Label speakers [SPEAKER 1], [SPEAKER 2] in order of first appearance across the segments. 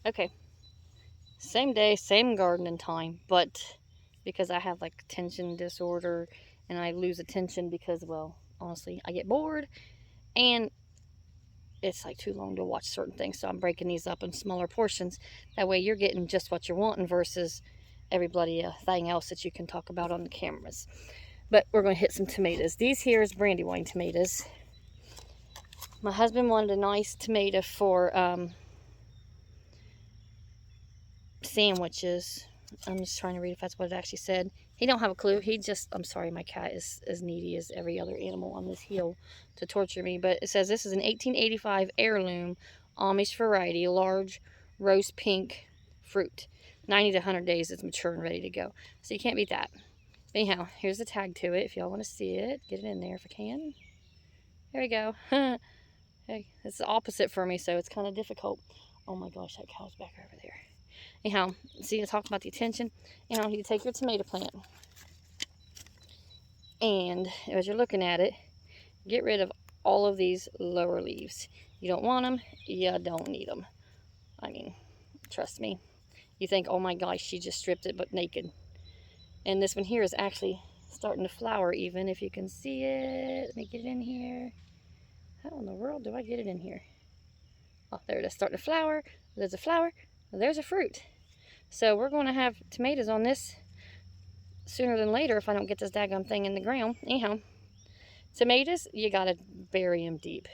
[SPEAKER 1] Okay, same day, same gardening time, but because I have like attention disorder and I lose attention because, well, honestly, I get bored and it's like too long to watch certain things. So I'm breaking these up in smaller portions. That way you're getting just what you're wanting versus every bloody thing else that you can talk about on the cameras. But we're going to hit some tomatoes. These here is Brandywine tomatoes. My husband wanted a nice tomato for sandwiches. I'm just trying to read if that's what it actually said. He don't have a clue. He just, I'm sorry, my cat is as needy as every other animal on this hill to torture me. But it says this is an 1885 heirloom Amish variety, large rose pink fruit. 90 to 100 days it's mature and ready to go. So you can't beat that. Anyhow, here's the tag to it if y'all want to see it. Get it in there if I can. There we go. Hey, it's the opposite for me, so it's kind of difficult. Oh my gosh, that cow's back over there. Anyhow, see, I talked about the attention. Anyhow, you take your tomato plant, and as you're looking at it, get rid of all of these lower leaves. You don't want them, you don't need them. I mean, trust me. You think, oh my gosh, she just stripped it, but naked. And this one here is actually starting to flower even, if you can see it. Let me get it in here. How in the world do I get it in here? Oh, there it is, starting to flower. There's a flower, there's a fruit. So we're going to have tomatoes on this sooner than later if I don't get this daggone thing in the ground. Anyhow, tomatoes, you got to bury them deep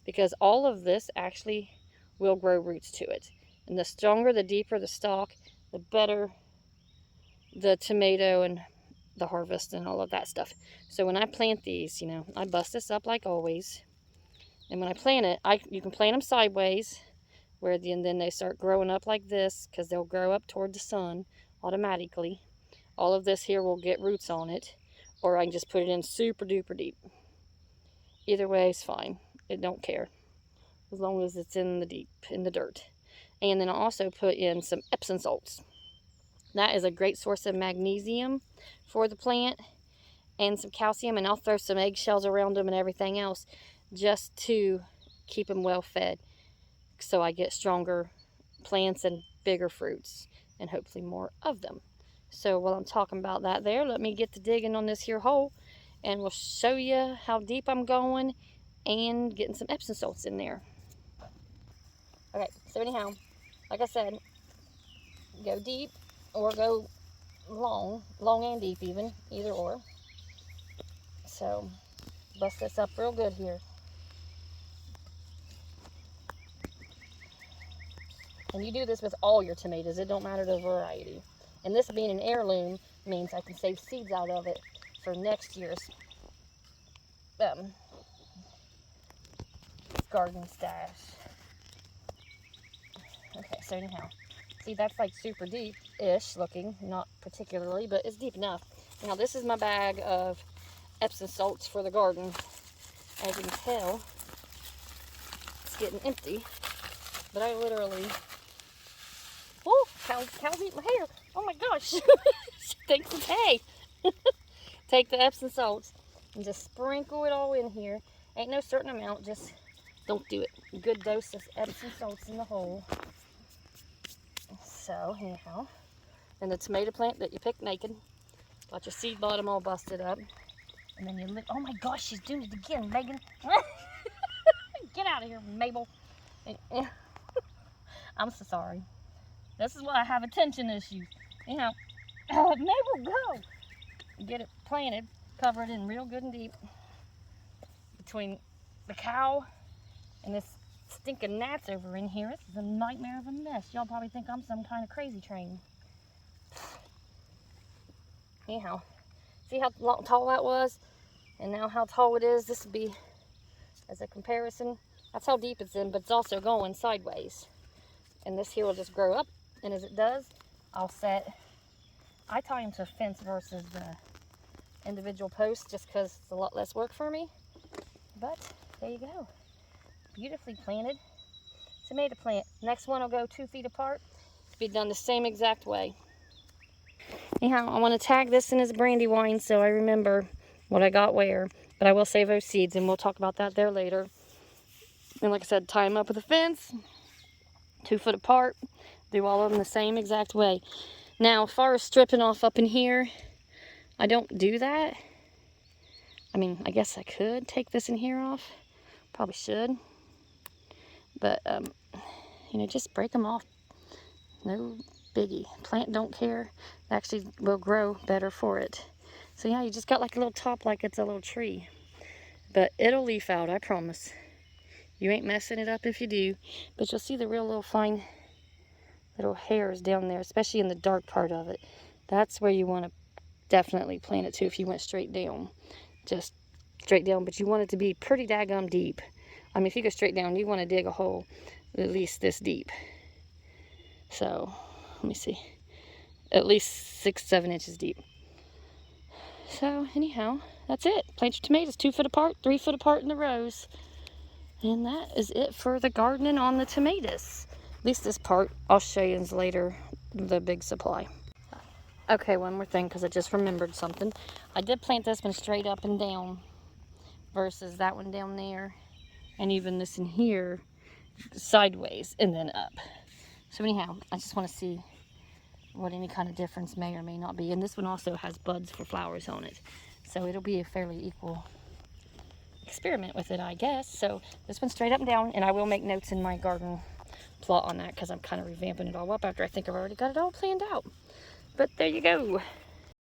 [SPEAKER 1] because all of this actually will grow roots to it. And the stronger, the deeper the stalk, the better the tomato and the harvest and all of that stuff. So when I plant these, you know, I bust this up like always. And when I plant it, you can plant them sideways where then they start growing up like this because they'll grow up toward the sun automatically. All of this here will get roots on it, or I can just put it in super duper deep. Either way is fine. It don't care as long as it's in the dirt. And then I also put in some Epsom salts. That is a great source of magnesium for the plant and some calcium, and I'll throw some eggshells around them and everything else just to keep them well fed so I get stronger plants and bigger fruits and hopefully more of them. So while I'm talking about that there, let me get to digging on this here hole and we'll show you how deep I'm going and getting some Epsom salts in there. Okay, so anyhow, like I said, go deep or go long and deep even, either or. So bust this up real good here. And you do this with all your tomatoes. It don't matter the variety. And this being an heirloom means I can save seeds out of it for next year's garden stash. Okay, so anyhow, see, that's like super deep-ish looking, not particularly, but it's deep enough. Now this is my bag of Epsom salts for the garden. As you can tell, it's getting empty, but I literally, oh, cows eat my hair. Oh my gosh, she thinks it's hay. Take the Epsom salts and just sprinkle it all in here. Ain't no certain amount, just don't do it. A good dose of Epsom salts in the hole. So anyhow, and the tomato plant that you picked naked, got your seed bottom all busted up, and then you oh my gosh, she's doing it again, Megan. Get out of here, Mabel. I'm so sorry. This is why I have attention issues. Anyhow, Mabel, go. Get it planted, cover it in real good and deep. Between the cow and this stinking gnats over in here, this is a nightmare of a mess. Y'all probably think I'm some kind of crazy train. Anyhow, see how tall that was? And now how tall it is? This would be, as a comparison, that's how deep it's in, but it's also going sideways. And this here will just grow up, and as it does, I tie them to a fence versus the individual posts just because it's a lot less work for me. But there you go. Beautifully planted tomato plant. Next one will go 2 feet apart. Be done the same exact way. Anyhow, I want to tag this in as Brandywine so I remember what I got where. But I will save those seeds and we'll talk about that there later. And like I said, tie them up with a fence, 2 foot apart. Do all of them the same exact way. Now, as far as stripping off up in here, I don't do that. I mean, I guess I could take this in here off. Probably should. But, you know, just break them off. No biggie. Plant don't care. It actually will grow better for it. So, yeah, you just got like a little top like it's a little tree. But it'll leaf out, I promise. You ain't messing it up if you do. But you'll see the real little fine little hairs down there, especially in the dark part of it. That's where you want to definitely plant it to if you went straight down. Just straight down, but you want it to be pretty daggum deep. I mean, if you go straight down, you want to dig a hole at least this deep. So, let me see. At least 6-7 inches deep. So, anyhow, that's it. Plant your tomatoes 2 foot apart, 3 foot apart in the rows. And that is it for the gardening on the tomatoes. At least this part, I'll show you later, the big supply. Okay, one more thing, because I just remembered something. I did plant this one straight up and down versus that one down there, and even this in here sideways and then up. So anyhow, I just want to see what any kind of difference may or may not be. And this one also has buds for flowers on it, so it'll be a fairly equal experiment with it, I guess. So this one's straight up and down, and I will make notes in my garden plot on that because I'm kind of revamping it all up after I think I've already got it all planned out. But there you go.